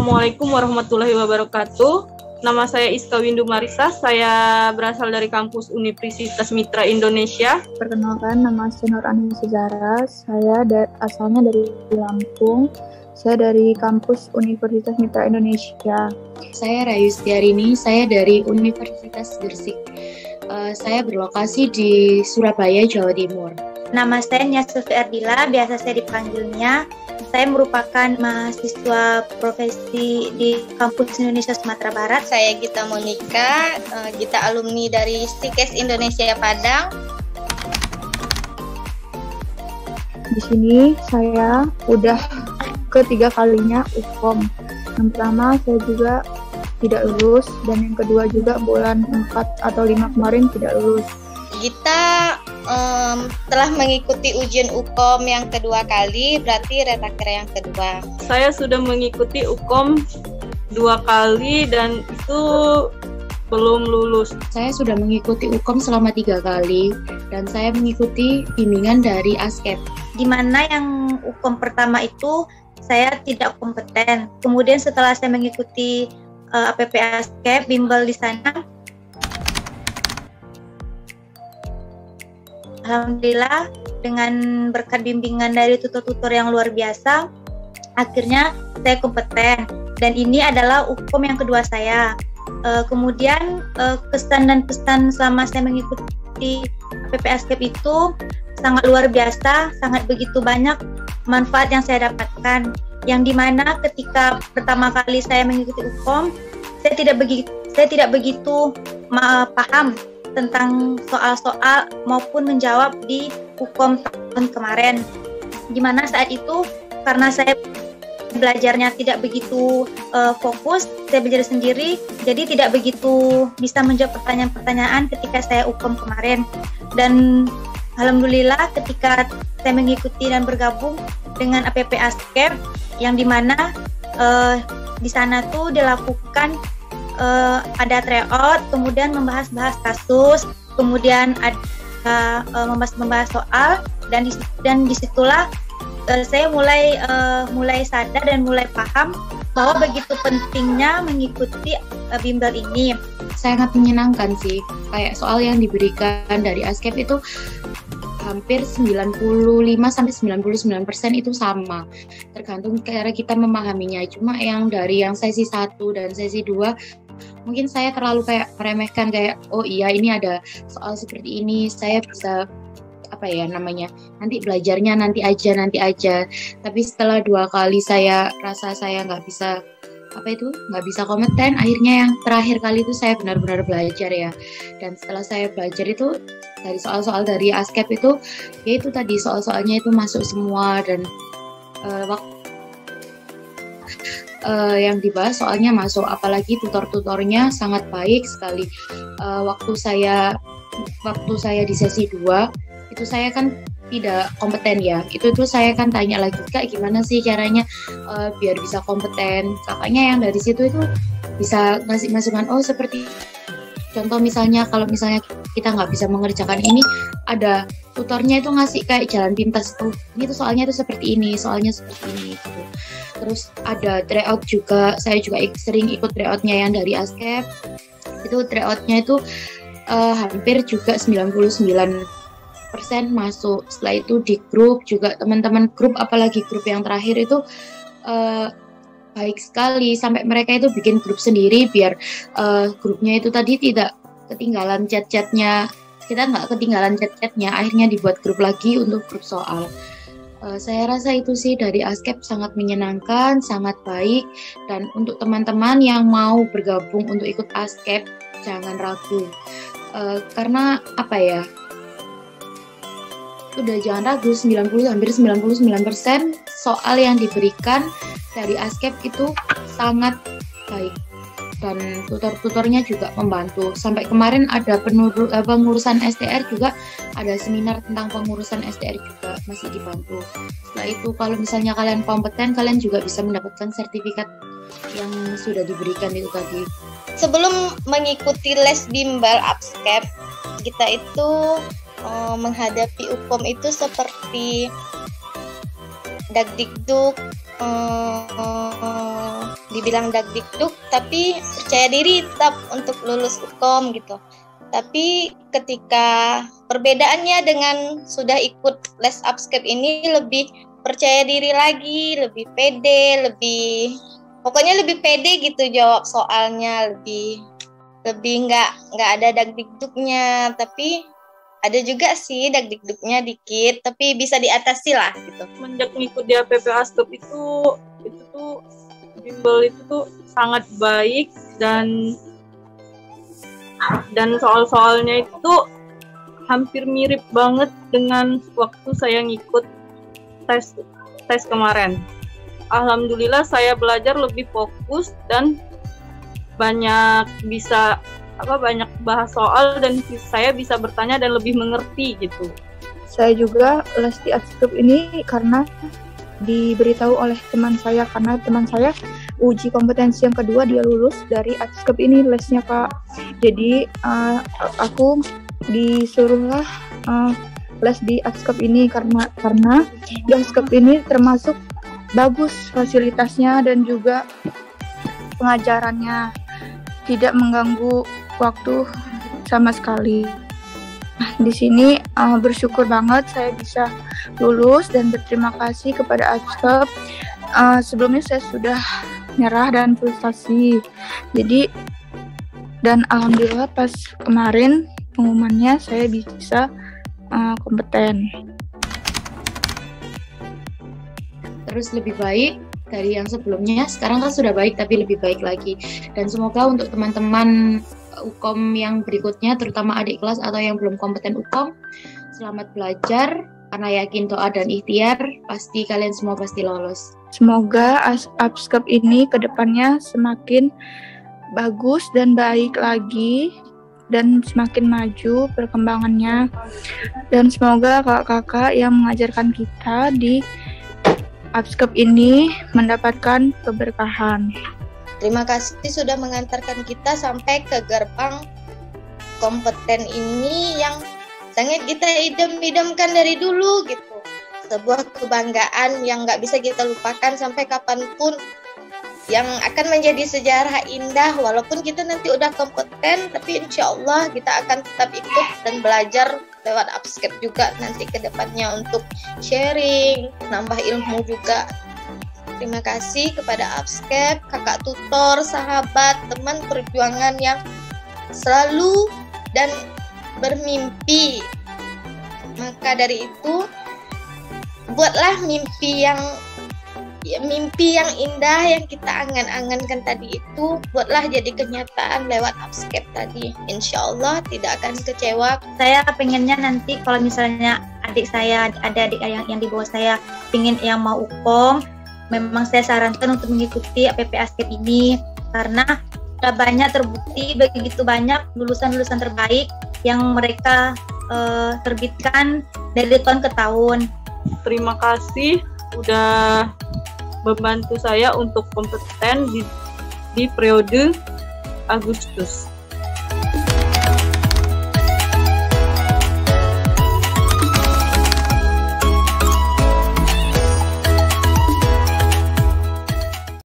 Assalamualaikum warahmatullahi wabarakatuh. Nama saya Iska Windu Marisa, saya berasal dari kampus Universitas Mitra Indonesia. Perkenalkan, nama saya Nur Anissa Zahra, saya asalnya dari Lampung, saya dari kampus Universitas Mitra Indonesia. Saya Rayu Setiarini, saya dari Universitas Gresik. Saya berlokasi di Surabaya, Jawa Timur. Nama saya Nia Sufi Ardila, biasa saya dipanggilnya. Saya merupakan mahasiswa profesi di Kampus Indonesia Sumatera Barat. Saya Gita Monika, Gita alumni dari STIKES Indonesia Padang. Di sini saya udah ketiga kalinya UKOM. Yang pertama saya juga tidak lulus, dan yang kedua juga bulan 4 atau 5 kemarin tidak lulus. Gita telah mengikuti ujian UKOM yang kedua kali, berarti retaker yang kedua. Saya sudah mengikuti UKOM 2 kali dan itu belum lulus. Saya sudah mengikuti UKOM selama 3 kali dan saya mengikuti bimbingan dari ASKEP. Di mana yang UKOM pertama itu saya tidak kompeten. Kemudian setelah saya mengikuti APP ASKEP, bimbel di sana, alhamdulillah dengan berkat bimbingan dari tutor-tutor yang luar biasa, akhirnya saya kompeten. Dan ini adalah UKOM yang kedua saya. Kemudian kesan dan pesan selama saya mengikuti APP ASKEP itu sangat luar biasa, sangat begitu banyak manfaat yang saya dapatkan. Yang dimana ketika pertama kali saya mengikuti UKOM, saya tidak begitu paham tentang soal-soal maupun menjawab di UKOM tahun kemarin. Dimana saat itu karena saya belajarnya tidak begitu fokus, saya belajar sendiri, jadi tidak begitu bisa menjawab pertanyaan-pertanyaan ketika saya UKOM kemarin. Dan alhamdulillah ketika saya mengikuti dan bergabung dengan APP ASKEP, yang dimana di sana tuh dilakukan ada tryout, kemudian membahas kasus, kemudian ada membahas soal, dan disitulah saya mulai sadar dan mulai paham bahwa begitu pentingnya mengikuti bimbel ini. Sangat menyenangkan sih, kayak soal yang diberikan dari ASKEP itu hampir 95-99% itu sama, tergantung cara kita memahaminya. Cuma yang dari yang sesi 1 dan sesi 2 mungkin saya terlalu kayak meremehkan, kayak oh iya ini ada soal seperti ini, saya bisa nanti belajarnya nanti aja. Tapi setelah 2 kali saya rasa saya nggak bisa kompeten, akhirnya yang terakhir kali itu saya benar-benar belajar ya. Dan setelah saya belajar itu dari soal-soal dari ASKEP itu, ya itu tadi soal-soalnya itu masuk semua, dan yang dibahas soalnya masuk, apalagi tutor-tutornya sangat baik sekali. Waktu saya di sesi 2 itu saya kan tidak kompeten ya, itu saya kan tanya lagi, Kak gimana sih caranya biar bisa kompeten. Kakaknya yang dari situ itu bisa ngasih masukan, oh seperti contoh misalnya kalau misalnya kita nggak bisa mengerjakan ini, ada tutornya itu ngasih kayak jalan pintas, oh ini tuh soalnya itu seperti ini, soalnya seperti ini gitu. Terus ada tryout juga, saya juga sering ikut tryoutnya yang dari ASKEP. Itu tryoutnya itu hampir juga 99% masuk. Setelah itu di grup juga, teman-teman grup, apalagi grup yang terakhir itu baik sekali, sampai mereka itu bikin grup sendiri biar grupnya itu tadi tidak ketinggalan chat-chatnya, kita nggak ketinggalan chat-chatnya, akhirnya dibuat grup lagi untuk grup soal. Saya rasa itu sih dari ASKEP sangat menyenangkan, sangat baik. Dan untuk teman-teman yang mau bergabung untuk ikut ASKEP, jangan ragu, karena udah jangan ragu, hampir 99% soal yang diberikan dari ASKEP itu sangat baik, dan tutor-tutornya juga membantu. Sampai kemarin ada pengurusan STR juga, ada seminar tentang pengurusan STR juga masih dibantu. Setelah itu kalau misalnya kalian kompeten, kalian juga bisa mendapatkan sertifikat yang sudah diberikan itu tadi. Sebelum mengikuti les bimbel ASKEP, kita itu menghadapi UKOM itu seperti Dagdikduk, dibilang dagdikduk, tapi percaya diri tetap untuk lulus UKOM gitu. Tapi ketika perbedaannya dengan sudah ikut les upscape ini, lebih percaya diri lagi, lebih pede, pokoknya lebih pede gitu jawab soalnya, lebih nggak ada dagdikduknya. Tapi ada juga sih dagdikduknya dikit, tapi bisa diatasi lah gitu. Semenjak ngikut di APP Ascap itu tuh bimbel itu tuh sangat baik, dan soal-soalnya itu hampir mirip banget dengan waktu saya ngikut tes kemarin. Alhamdulillah saya belajar lebih fokus dan banyak bahas soal, dan saya bisa bertanya dan lebih mengerti gitu. Saya juga les di Ascap ini karena diberitahu oleh teman saya, karena teman saya uji kompetensi yang kedua dia lulus dari Ascap ini lesnya Kak. Jadi aku disuruhlah les di Ascap ini karena di Ascap ini termasuk bagus fasilitasnya dan juga pengajarannya, tidak mengganggu waktu sama sekali. Di sini bersyukur banget saya bisa lulus dan berterima kasih kepada Ascap. Sebelumnya saya sudah nyerah dan frustasi. Dan alhamdulillah pas kemarin pengumumannya saya bisa kompeten. Terus lebih baik dari yang sebelumnya. Sekarang kan sudah baik tapi lebih baik lagi. Dan semoga untuk teman-teman UKOM yang berikutnya, terutama adik kelas atau yang belum kompeten UKOM, selamat belajar, karena yakin doa dan ikhtiar pasti kalian semua pasti lolos. Semoga Ascap ini kedepannya semakin bagus dan baik lagi dan semakin maju perkembangannya, dan semoga kakak-kakak yang mengajarkan kita di Ascap ini mendapatkan keberkahan. Terima kasih sudah mengantarkan kita sampai ke gerbang kompeten ini yang sangat kita idam-idamkan dari dulu gitu. Sebuah kebanggaan yang nggak bisa kita lupakan sampai kapanpun, yang akan menjadi sejarah indah. Walaupun kita nanti udah kompeten, tapi insya Allah kita akan tetap ikut dan belajar lewat Ascap juga nanti ke depannya untuk sharing, nambah ilmu juga. Terima kasih kepada Ascap, kakak tutor, sahabat, teman perjuangan yang selalu dan bermimpi. Maka dari itu, buatlah mimpi yang indah yang kita angan-angankan tadi itu, buatlah jadi kenyataan lewat Ascap tadi. Insya Allah tidak akan kecewa. Saya pengennya nanti kalau misalnya adik saya, ada adik yang di bawah saya pengen yang mau UKOM, memang saya sarankan untuk mengikuti APP Ascap ini, karena sudah banyak terbukti begitu banyak lulusan-lulusan terbaik yang mereka terbitkan dari tahun ke tahun. Terima kasih udah membantu saya untuk kompeten di periode Agustus.